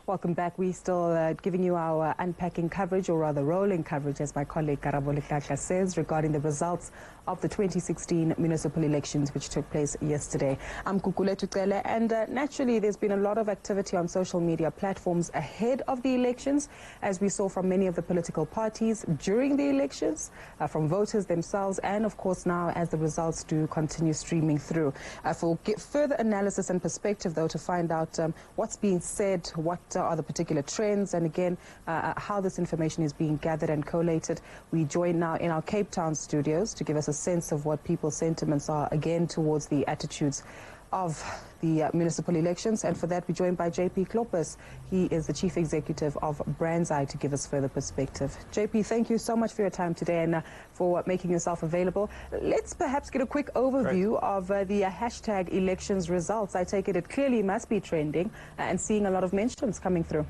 Welcome back. We're still giving you our unpacking coverage, or rather rolling coverage, as my colleague Karabo Leklatla says, regarding the results of the 2016 municipal elections which took place yesterday. I'm Kukule Tucele, and naturally there's been a lot of activity on social media platforms ahead of the elections, as we saw from many of the political parties during the elections, from voters themselves, and of course now as the results do continue streaming through. For further analysis and perspective, though, to find out what's being said, what are the particular trends, and again how this information is being gathered and collated, we join now in our Cape Town studios to give us a sense of what people's sentiments are again towards the attitudes of the municipal elections. And for that we're joined by JP Kloppers. He is the Chief Executive of Brands Eye, to give us further perspective. JP, thank you so much for your time today and for making yourself available. Let's perhaps get a quick overview of the hashtag elections results. I take it clearly must be trending and seeing a lot of mentions coming through.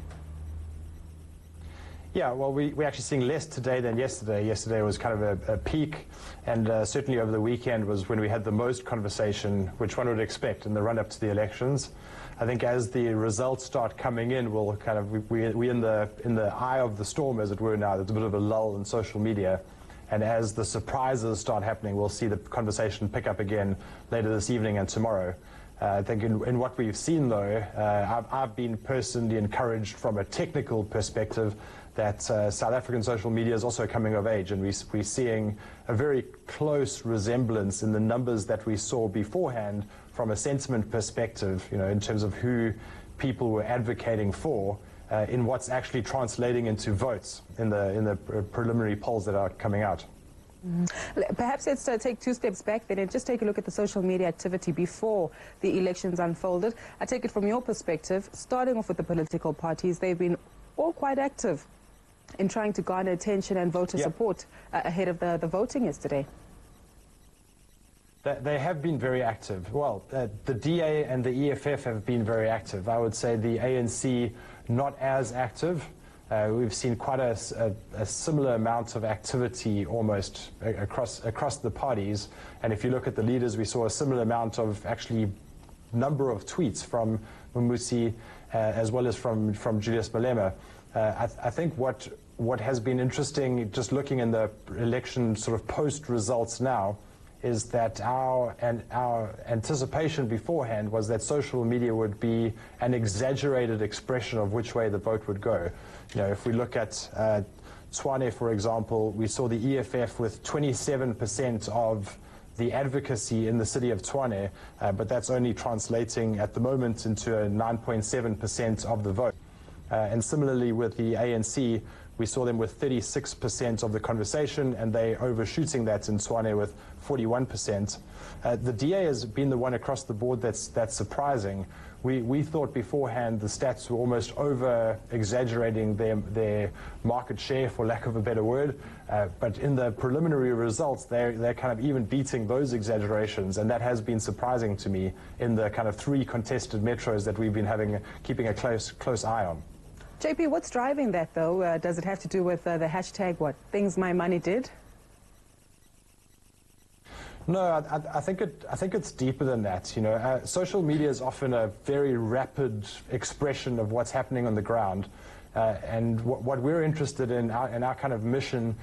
Yeah, well, we're actually seeing less today than yesterday. Yesterday was kind of a peak, and certainly over the weekend was when we had the most conversation, which one would expect in the run-up to the elections. I think as the results start coming in, we'll kind of we're in the eye of the storm, as it were. Now there's a bit of a lull in social media, and as the surprises start happening, we'll see the conversation pick up again later this evening and tomorrow. I think in what we've seen, though, I've been personally encouraged from a technical perspective that South African social media is also coming of age, and we're seeing a very close resemblance in the numbers that we saw beforehand from a sentiment perspective, you know, in terms of who people were advocating for, in what's actually translating into votes in the preliminary polls that are coming out. Perhaps let's take two steps back then and just take a look at the social media activity before the elections unfolded. I take it from your perspective, starting off with the political parties, they've been all quite active in trying to garner attention and voter support ahead of the voting yesterday. They have been very active. Well, the DA and the EFF have been very active. I would say the ANC not as active. We've seen quite a similar amount of activity almost across the parties. And if you look at the leaders, we saw a similar amount of actually number of tweets from Mumusi as well as from Julius Malema. I think what has been interesting, just looking in the election sort of post results now, is that our anticipation beforehand was that social media would be an exaggerated expression of which way the vote would go. You know, if we look at Tshwane, for example, we saw the EFF with 27% of the advocacy in the city of Tshwane, but that's only translating at the moment into a 9.7% of the vote. And similarly with the ANC, we saw them with 36% of the conversation, and they overshooting that in Tshwane with 41%. The DA has been the one across the board that's surprising. We thought beforehand the stats were almost over-exaggerating their market share, for lack of a better word. But in the preliminary results, they're kind of even beating those exaggerations, and that has been surprising to me in the kind of three contested metros that we've been keeping a close eye on. JP, what's driving that, though? Does it have to do with the hashtag, what, things my money did? No, I think it's deeper than that. You know, social media is often a very rapid expression of what's happening on the ground, and what we're interested in our kind of mission,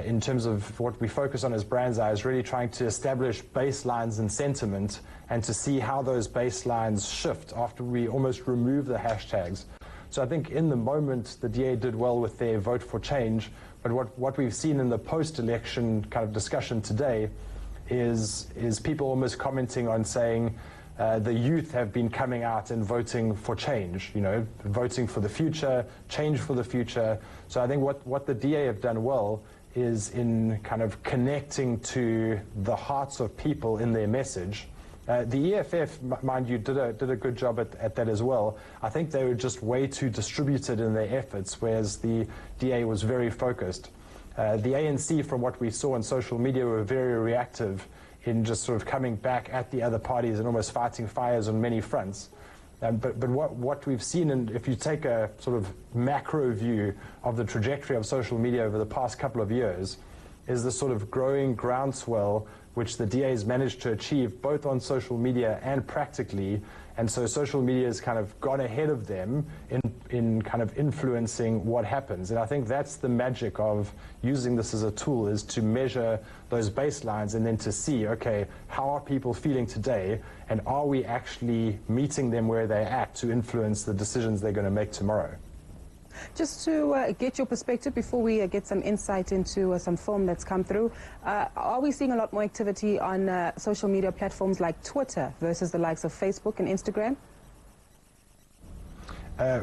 in terms of what we focus on as Brands Eye, is really trying to establish baselines and sentiment, and to see how those baselines shift after we almost remove the hashtags. So I think in the moment the DA did well with their vote for change, but what we've seen in the post-election kind of discussion today is people almost commenting on saying the youth have been coming out and voting for change, you know, voting for the future, change for the future. So I think what the DA have done well is in kind of connecting to the hearts of people in their message. The EFF, mind you, did a good job at that as well. I think they were just way too distributed in their efforts, whereas the DA was very focused. The ANC, from what we saw on social media, were very reactive in just sort of coming back at the other parties and almost fighting fires on many fronts. But what we've seen, and if you take a sort of macro view of the trajectory of social media over the past couple of years, is the sort of growing groundswell which the DA has managed to achieve both on social media and practically, And so social media has kind of gone ahead of them in kind of influencing what happens. And I think that's the magic of using this as a tool, is to measure those baselines and then to see, okay, how are people feeling today, and are we actually meeting them where they're at to influence the decisions they're going to make tomorrow? Just to get your perspective before we get some insight into some film that's come through, are we seeing a lot more activity on social media platforms like Twitter versus the likes of Facebook and Instagram?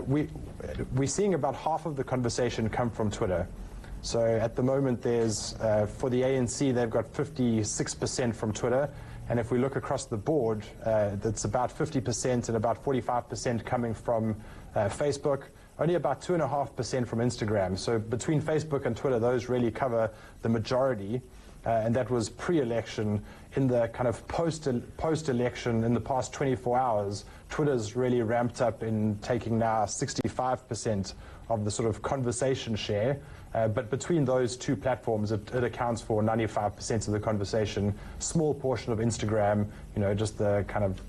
We're seeing about half of the conversation come from Twitter. So at the moment, there's, for the ANC, they've got 56% from Twitter. And if we look across the board, that's about 50% and about 45% coming from Facebook. Only about 2.5% from Instagram. So between Facebook and Twitter, those really cover the majority. And that was pre-election. In the kind of post-election, in the past 24 hours, Twitter's really ramped up in taking now 65% of the sort of conversation share. But between those two platforms, it accounts for 95% of the conversation. Small portion of Instagram, just the kind of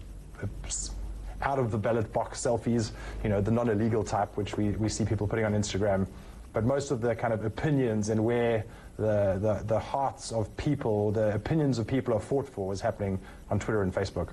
out of the ballot box selfies, the non-illegal type, which we see people putting on Instagram. But most of the kind of opinions and where the hearts of people, the opinions of people are fought for, is happening on Twitter and Facebook.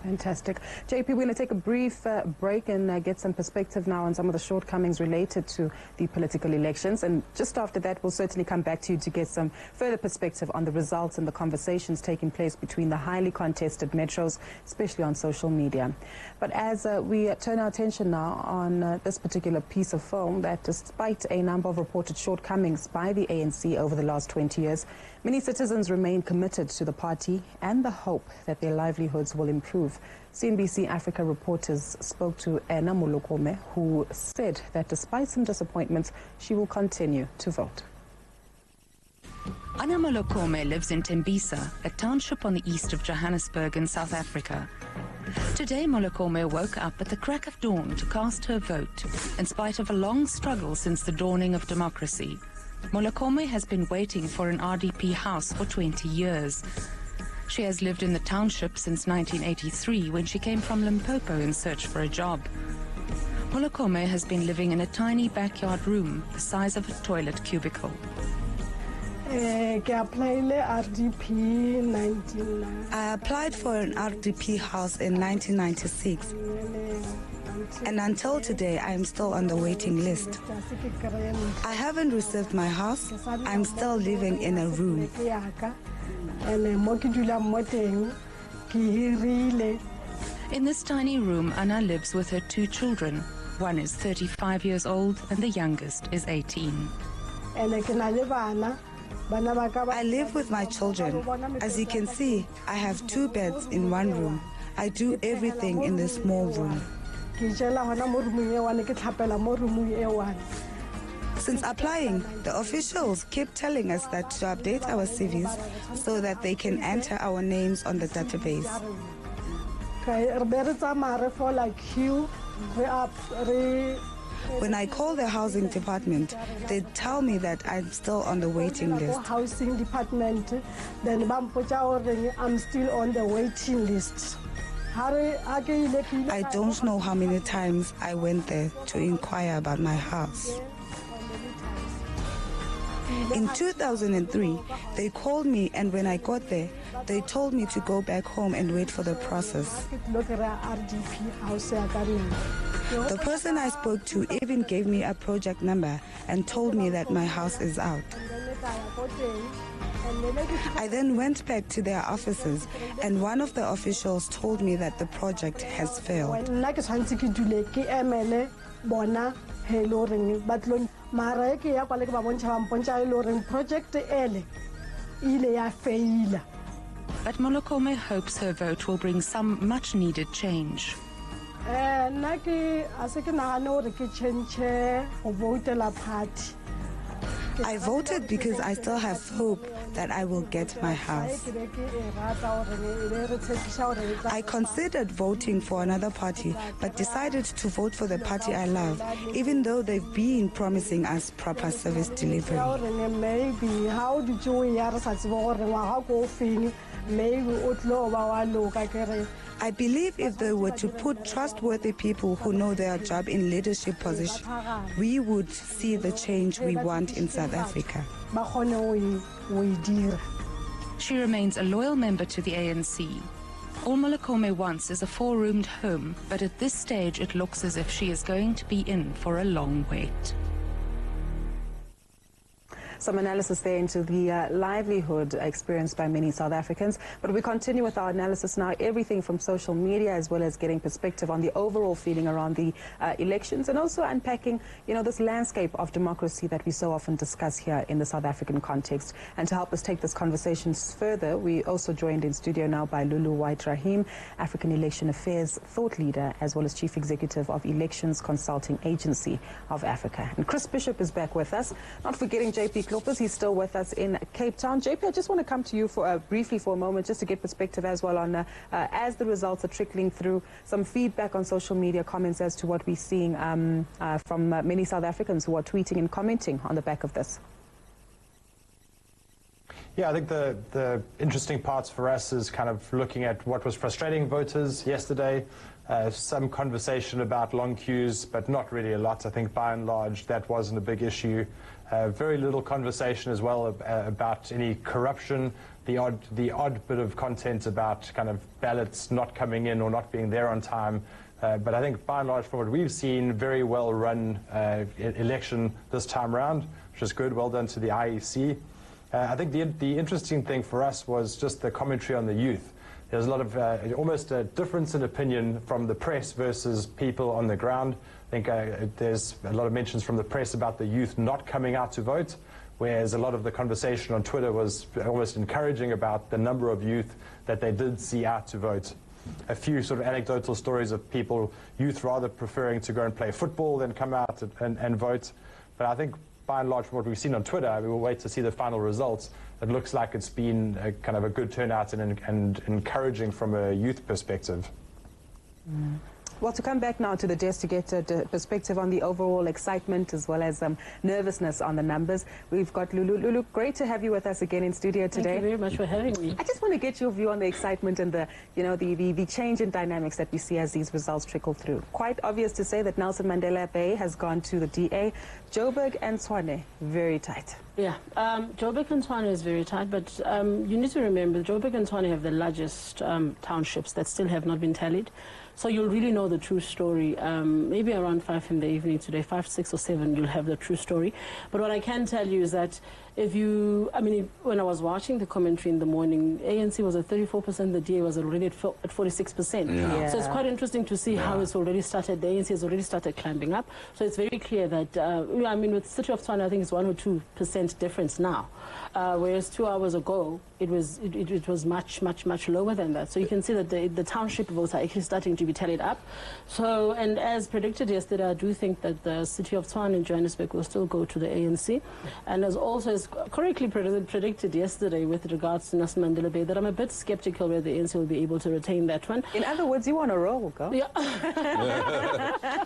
Fantastic. JP, we're going to take a brief break and get some perspective now on some of the shortcomings related to the political elections. And just after that, we'll certainly come back to you to get some further perspective on the results and the conversations taking place between the highly contested metros, especially on social media. But as we turn our attention now on this particular piece of film, that despite a number of reported shortcomings by the ANC over the last 20 years, many citizens remain committed to the party and the hope that their livelihoods will improve. CNBC Africa reporters spoke to Anna Molokome, who said that despite some disappointments, she will continue to vote. Anna Molokome lives in Tembisa, a township on the east of Johannesburg in South Africa. Today, Molokome woke up at the crack of dawn to cast her vote, in spite of a long struggle since the dawning of democracy. Molokome has been waiting for an RDP house for 20 years. She has lived in the township since 1983, when she came from Limpopo in search for a job. Molokome has been living in a tiny backyard room the size of a toilet cubicle. I applied for an RDP house in 1996. And until today, I am still on the waiting list. I haven't received my house. I'm still living in a room. In this tiny room, Anna lives with her two children. One is 35 years old and the youngest is 18. I live with my children. As you can see, I have 2 beds in one room. I do everything in this small room. Since applying, the officials keep telling us that to update our CVs so that they can enter our names on the database. When I call the housing department, they tell me that I'm still on the waiting list. Housing department, then I'm still on the waiting list. I don't know how many times I went there to inquire about my house. In 2003, they called me, and when I got there, they told me to go back home and wait for the process. The person I spoke to even gave me a project number and told me that my house is out. I then went back to their offices, and one of the officials told me that the project has failed. But Molokome hopes her vote will bring some much-needed change. I voted because I still have hope that I will get my house. I considered voting for another party, but decided to vote for the party I love, even though they've been promising us proper service delivery. Maybe how did you I believe if they were to put trustworthy people who know their job in leadership position, we would see the change we want in South Africa. She remains a loyal member to the ANC. All Molokome wants is a 4-roomed home, but at this stage it looks as if she is going to be in for a long wait. Some analysis there into the livelihood experienced by many South Africans. But we continue with our analysis now, everything from social media as well as getting perspective on the overall feeling around the elections, and also unpacking, this landscape of democracy that we so often discuss here in the South African context. And to help us take this conversation further, we also joined in studio now by Lulu White Rahim, African Election Affairs thought leader, as well as Chief Executive of Elections Consulting Agency of Africa. And Chris Bishop is back with us, not forgetting JP Kloppers. He's still with us in Cape Town. JP, I just want to come to you for briefly for a moment, just to get perspective as well on, as the results are trickling through, some feedback on social media, comments as to what we're seeing from many South Africans who are tweeting and commenting on the back of this. Yeah, I think the interesting parts for us is kind of looking at what was frustrating voters yesterday. Some conversation about long queues, but not really a lot. I think by and large that wasn't a big issue. Very little conversation as well about any corruption. The odd bit of content about kind of ballots not coming in or not being there on time. But I think by and large, from what we've seen, very well run election this time around, which is good. Well done to the IEC. I think the interesting thing for us was just the commentary on the youth. There's a lot of almost a difference in opinion from the press versus people on the ground. I think there's a lot of mentions from the press about the youth not coming out to vote, whereas a lot of the conversation on Twitter was almost encouraging about the number of youth that they did see out to vote. A few sort of anecdotal stories of youth rather preferring to go and play football than come out and vote. But I think by and large, from what we've seen on Twitter, we will wait to see the final results. It looks like it's been kind of a good turnout and encouraging from a youth perspective. Well, to come back now to the desk to get a perspective on the overall excitement as well as nervousness on the numbers, we've got Lulu. Lulu, great to have you with us again in studio today. Thank you very much for having me. I just want to get your view on the excitement and the change in dynamics that we see as these results trickle through. Quite obvious to say that Nelson Mandela Bay has gone to the DA. Joburg and Tshwane, very tight. Yeah, Joburg and Tshwane is very tight, but you need to remember Joburg and Tshwane have the largest townships that still have not been tallied. So you'll really know the true story, maybe around 5 in the evening today, 5, 6 or 7, you'll have the true story. But what I can tell you is that when I was watching the commentary in the morning, ANC was at 34%, the DA was already at 46%. Yeah. So it's quite interesting to see how it's already started. The ANC has already started climbing up. So it's very clear that, with the City of Tshwane, I think it's 1 or 2% difference now. Whereas 2 hours ago, it was much, much, much lower than that. So you can see that the township votes are actually starting to be tallied up. So, and as predicted yesterday, I do think that the City of Tshwane in Johannesburg will still go to the ANC. And as correctly predicted yesterday with regards to Nelson Mandela Bay, that I'm a bit skeptical whether the ANC will be able to retain that one. In other words, you want a roll, girl. Yeah.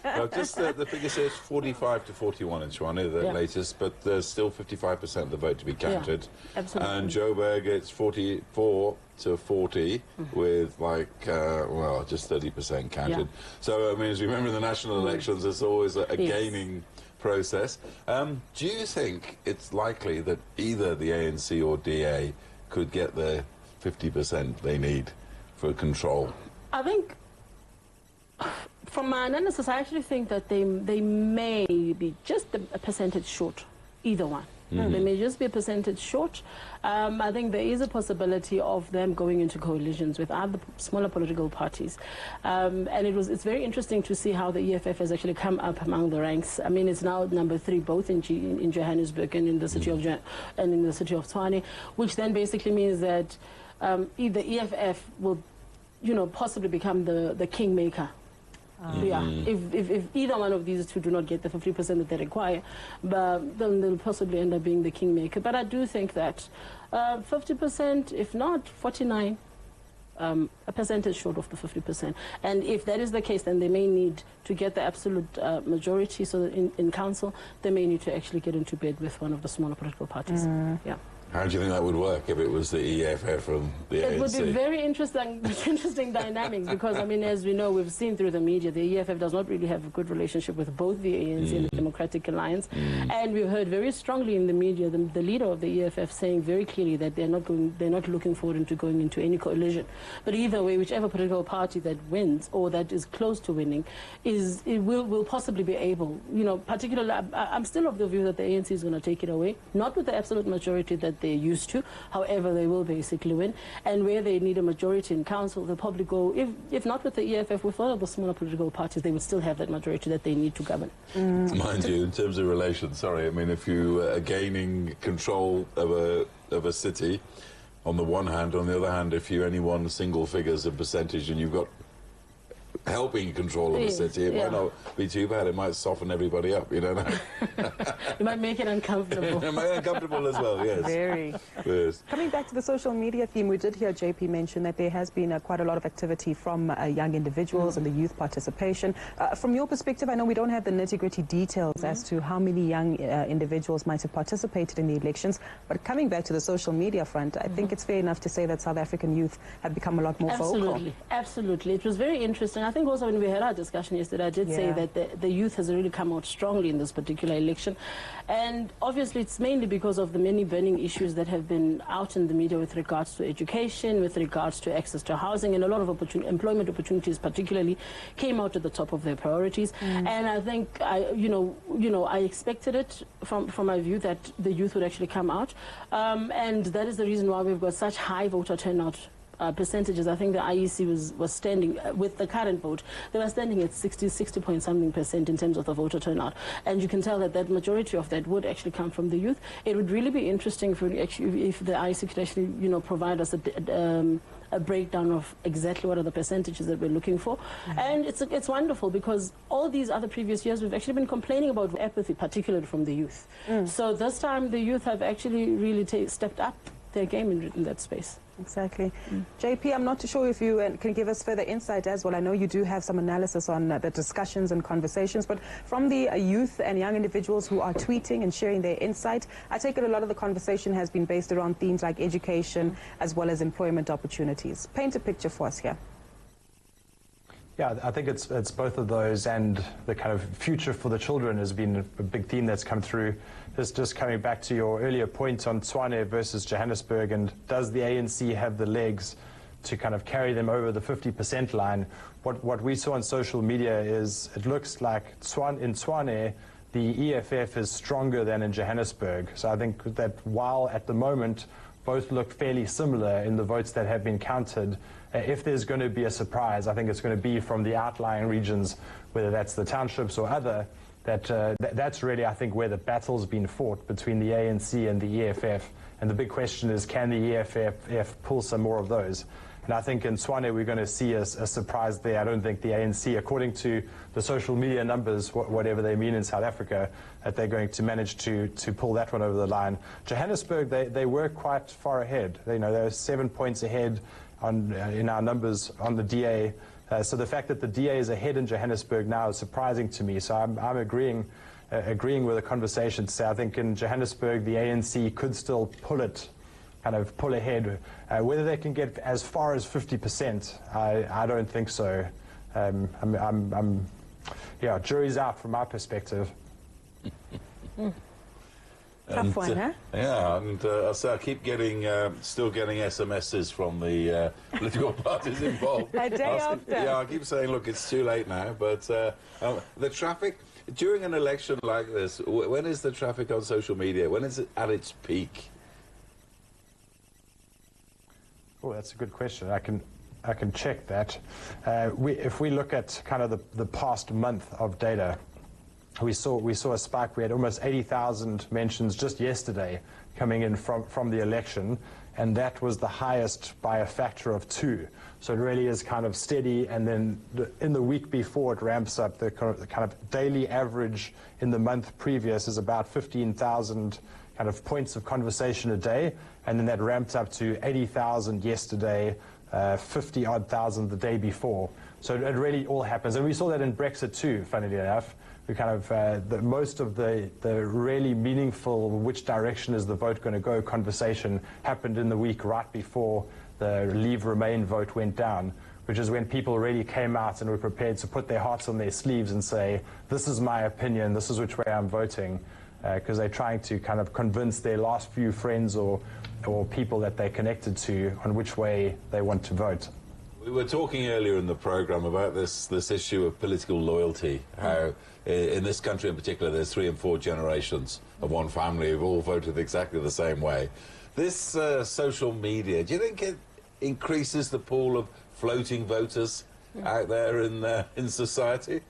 Well, just the figure says 45 to 41 in Tshwane, the latest, but there's still 55% of the vote to be counted. Yeah, absolutely. And Joburg, it's 44 to 40 with just 30% counted. Yeah. So, as you remember in the national elections, there's always a gaining process. Do you think it's likely that either the ANC or DA could get the 50% they need for control? I think, from my analysis, I actually think that they may be just a percentage short, either one. They may just be a percentage short. I think there is a possibility of them going into coalitions with other smaller political parties. And it's very interesting to see how the EFF has actually come up among the ranks. I mean, it's now number 3 both in Johannesburg and in the city of Tshwane, which then basically means that either EFF will, possibly become the kingmaker. Yeah, if either one of these two do not get the 50% that they require, but then they'll possibly end up being the kingmaker. But I do think that 50%, if not 49%, a percentage short of the 50%. And if that is the case, then they may need to get the absolute majority. So in council, they may need to actually get into bed with one of the smaller political parties. Yeah. How do you think that would work if it was the EFF and the ANC? It would be very interesting dynamics because, I mean, as we know, we've seen through the media, the EFF does not really have a good relationship with both the ANC and the Democratic Alliance. And we've heard very strongly in the media the leader of the EFF saying very clearly that they're not looking forward into going into any coalition. But either way, whichever political party that wins or that is close to winning will possibly be able, you know, particularly, I'm still of the view that the ANC is going to take it away, not with the absolute majority that they're used to. However, they will basically win. And where they need a majority in council, they'll probably go, if not with the EFF, with all of the smaller political parties, they would still have that majority that they need to govern. Mind you, in terms of relations, sorry, I mean, if you are gaining control of a city, on the one hand, on the other hand, if you only won single figures of percentage and you've got helping control of a city, it might not be too bad. It might soften everybody up, you don't know. It might make it uncomfortable. It might be uncomfortable as well, yes. Very. Yes. Coming back to the social media theme, we did hear JP mention that there has been quite a lot of activity from young individuals and the youth participation. From your perspective, I know we don't have the nitty-gritty details as to how many young individuals might have participated in the elections, but coming back to the social media front, I think it's fair enough to say that South African youth have become a lot more vocal. Absolutely. It was very interesting. I think also when we had our discussion yesterday, I did say that the youth has really come out strongly in this particular election. And obviously it's mainly because of the many burning issues that have been out in the media with regards to education, with regards to access to housing, and a lot of employment opportunities particularly came out at the top of their priorities. And I think, I expected it from my view that the youth would actually come out. And that is the reason why we've got such high voter turnout percentages. I think the IEC was standing, with the current vote, they were standing at 60 point something% in terms of the voter turnout. And you can tell that that majority of that would actually come from the youth. It would really be interesting if the IEC could actually, provide us a breakdown of exactly what are the percentages that we're looking for. And it's wonderful because all these other previous years we've actually been complaining about apathy, particularly from the youth. So this time the youth have actually really stepped up their game in that space. Exactly. JP, I'm not too sure if you can give us further insight as well. I know you do have some analysis on the discussions and conversations, but from the youth and young individuals who are tweeting and sharing their insight, I take it a lot of the conversation has been based around themes like education as well as employment opportunities. Paint a picture for us here. Yeah, I think it's both of those, and the kind of future for the children has been a big theme that's come through. Just coming back to your earlier point on Tshwane versus Johannesburg, and does the ANC have the legs to kind of carry them over the 50% line? What we saw on social media is it looks like in Tshwane, the EFF is stronger than in Johannesburg. So I think that while at the moment both look fairly similar in the votes that have been counted, if there's going to be a surprise, I think it's going to be from the outlying regions, whether that's the townships or other. That's really, I think, where the battle's been fought between the ANC and the EFF. And the big question is, can the EFF pull some more of those? And I think in Tshwane we're going to see a surprise there. I don't think the ANC, according to the social media numbers, whatever they mean in South Africa, that they're going to manage to pull that one over the line. Johannesburg, they were quite far ahead. They're 7 points ahead in our numbers on the DA. So the fact that the DA is ahead in Johannesburg now is surprising to me. So I'm agreeing with the conversation to say I think in Johannesburg the ANC could still pull ahead. Whether they can get as far as 50%, I don't think so. Jury's out from my perspective. Tough one, huh? Yeah, and so I keep still getting SMSs from the political parties involved. A day after. Yeah, I keep saying, look, it's too late now. But the traffic during an election like this, when is the traffic on social media? When is it at its peak? Oh, that's a good question. I can check that. If we look at kind of the past month of data, we saw a spike. We had almost 80,000 mentions just yesterday coming in from the election, and that was the highest by a factor of 2. So it really is kind of steady, and then in the week before it ramps up. The kind of daily average in the month previous is about 15,000 kind of points of conversation a day, and then that ramped up to 80,000 yesterday, 50-odd thousand the day before. So it really all happens. And we saw that in Brexit too, funnily enough, we kind of most of the really meaningful which direction is the vote going to go conversation happened in the week right before the Leave Remain vote went down, which is when people really came out and were prepared to put their hearts on their sleeves and say, this is my opinion, this is which way I'm voting, because they're trying to kind of convince their last few friends or people that they're connected to on which way they want to vote. We were talking earlier in the program about this issue of political loyalty, how in this country in particular there's 3 and 4 generations of one family who've all voted exactly the same way. This social media, do you think it increases the pool of floating voters out there in society?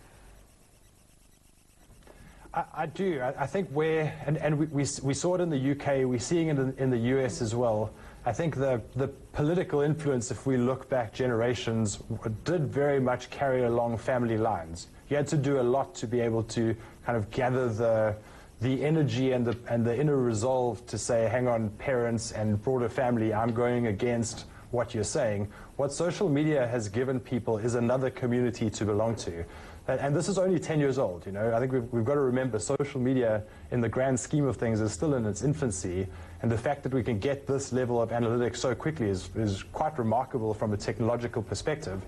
I do. I think we saw it in the UK, we're seeing it in the US as well. I think the political influence, if we look back generations, did very much carry along family lines. You had to do a lot to be able to kind of gather the energy and the inner resolve to say, hang on, parents and broader family, I'm going against what you're saying. What social media has given people is another community to belong to. And this is only 10 years old, you know. I think we've got to remember social media in the grand scheme of things is still in its infancy, and the fact that we can get this level of analytics so quickly is quite remarkable from a technological perspective.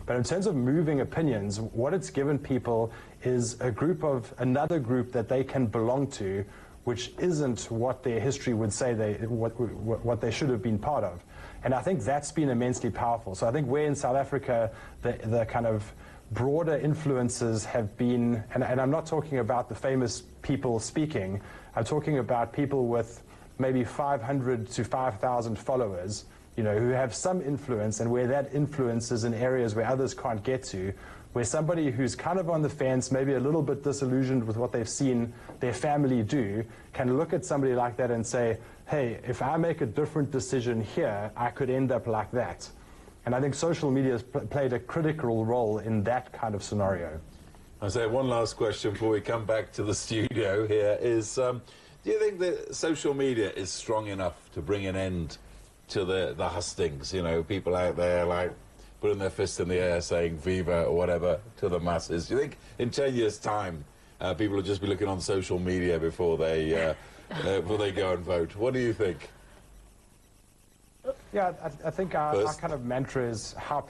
But in terms of moving opinions, what it's given people is another group that they can belong to, which isn't what their history would say what they should have been part of. And I think that's been immensely powerful. So I think where in South Africa the kind of broader influences have been, and I'm not talking about the famous people speaking, I'm talking about people with maybe 500 to 5,000 followers, you know, who have some influence, and where that influence is in areas where others can't get to, where somebody who's kind of on the fence, maybe a little bit disillusioned with what they've seen their family do, can look at somebody like that and say, hey, if I make a different decision here, I could end up like that. And I think social media has played a critical role in that kind of scenario. I say one last question before we come back to the studio here is, do you think that social media is strong enough to bring an end to the hustings? You know, people out there like putting their fist in the air saying Viva or whatever to the masses. Do you think in 10 years' time people will just be looking on social media before they go and vote? What do you think? Yeah, I think our kind of mantra is how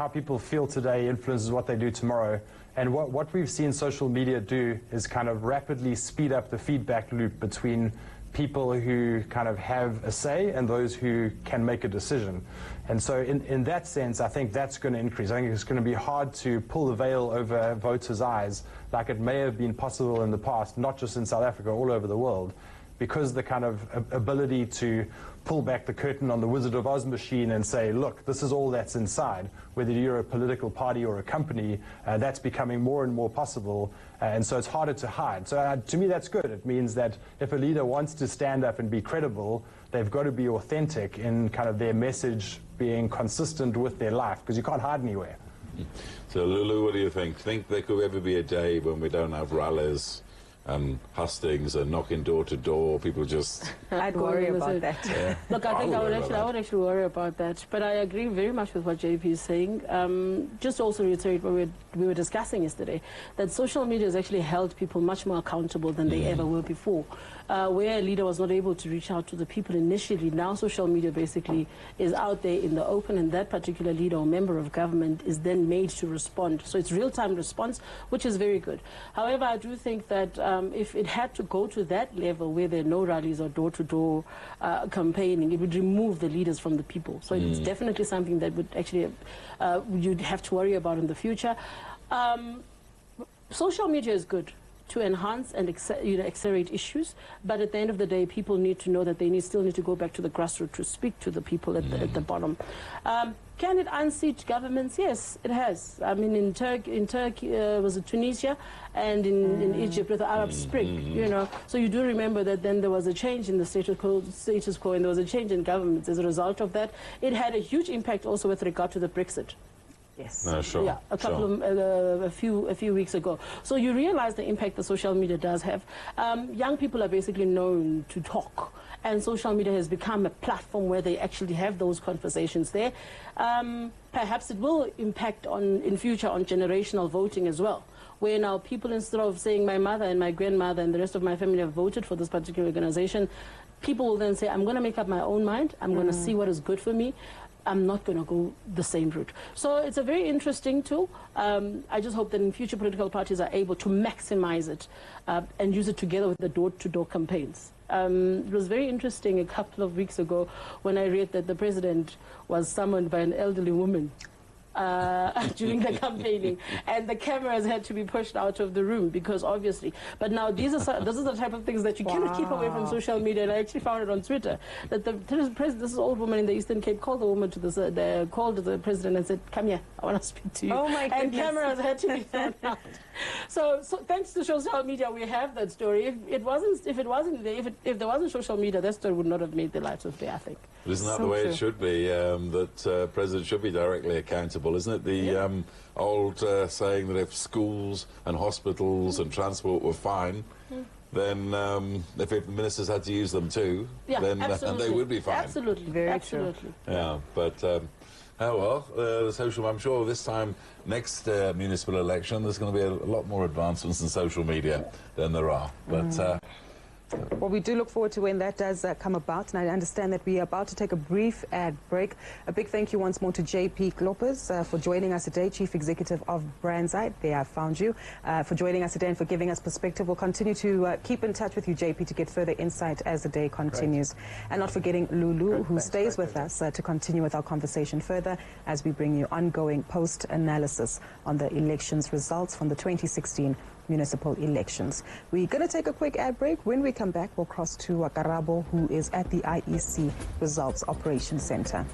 people feel today influences what they do tomorrow. And what we've seen social media do is kind of rapidly speed up the feedback loop between people who kind of have a say and those who can make a decision. And so in that sense, I think that's going to increase. I think it's going to be hard to pull the veil over voters' eyes like it may have been possible in the past, not just in South Africa, all over the world, because the kind of ability to pull back the curtain on the Wizard of Oz machine and say, look, this is all that's inside, whether you're a political party or a company, that's becoming more and more possible, and so it's harder to hide. So to me, that's good. It means that if a leader wants to stand up and be credible, they've got to be authentic in kind of their message being consistent with their life, because you can't hide anywhere. So, Lulu, what do you think? Think there could ever be a day when we don't have rallies and hustings and knocking door to door, people just... I'd worry about that. Yeah. Look, I think I would actually worry about that. But I agree very much with what JP is saying. Just also reiterate what we were discussing yesterday, that social media has actually held people much more accountable than they ever were before. Where a leader was not able to reach out to the people initially, now social media basically is out there in the open, and that particular leader or member of government is then made to respond. So it's real-time response, which is very good. However, I do think that if it had to go to that level where there are no rallies or door-to-door campaigning, it would remove the leaders from the people. So it's definitely something that would actually you'd have to worry about in the future. Social media is good to enhance and accelerate issues, but at the end of the day, people need to know that they still need to go back to the grassroots to speak to the people at the bottom. Can it unseat governments? Yes, it has. I mean, in Turkey, was it Tunisia, and in Egypt with the Arab Spring, you know. So you do remember that then there was a change in the status quo, and there was a change in governments as a result of that. It had a huge impact also with regard to the Brexit. Yes. No, sure. Yeah, a few weeks ago. So you realize the impact that social media does have. Young people are basically known to talk, and social media has become a platform where they actually have those conversations there. Perhaps it will impact in future on generational voting as well, where now people, instead of saying my mother and my grandmother and the rest of my family have voted for this particular organization, people will then say, I'm going to make up my own mind. I'm going to see what is good for me. I'm not going to go the same route. So it's a very interesting tool. I just hope that in future political parties are able to maximize it and use it together with the door-to-door campaigns. It was very interesting a couple of weeks ago when I read that the president was summoned by an elderly woman during the campaigning, and the cameras had to be pushed out of the room because obviously. But now this is the type of things that you cannot keep away from social media. And I actually found it on Twitter that this old woman in the Eastern Cape called the woman to called the president and said, "Come here, I want to speak to you." Oh my goodness. And cameras had to be thrown out. So thanks to social media, we have that story. If there wasn't social media, that story would not have made the lights of day, I think. Isn't that the way it should be? That presidents should be directly accountable, isn't it? The old saying that if schools and hospitals and transport were fine, then if ministers had to use them too, then they would be fine. Absolutely, very true. Yeah, but oh well, the social. I'm sure this time next municipal election, there's going to be a lot more advancements in social media than there are. But. Well, we do look forward to when that does come about, and I understand that we are about to take a brief ad break. A big thank you once more to JP Kloppers for joining us today, Chief Executive of Brandside. There, I found you, for joining us today and for giving us perspective. We'll continue to keep in touch with you, JP, to get further insight as the day continues. Great. And not forgetting Lulu, who stays with us to continue with our conversation further as we bring you ongoing post-analysis on the elections results from the 2016 municipal elections. We're going to take a quick ad break. When we come back, we'll cross to Karabo, who is at the IEC Results Operations Center.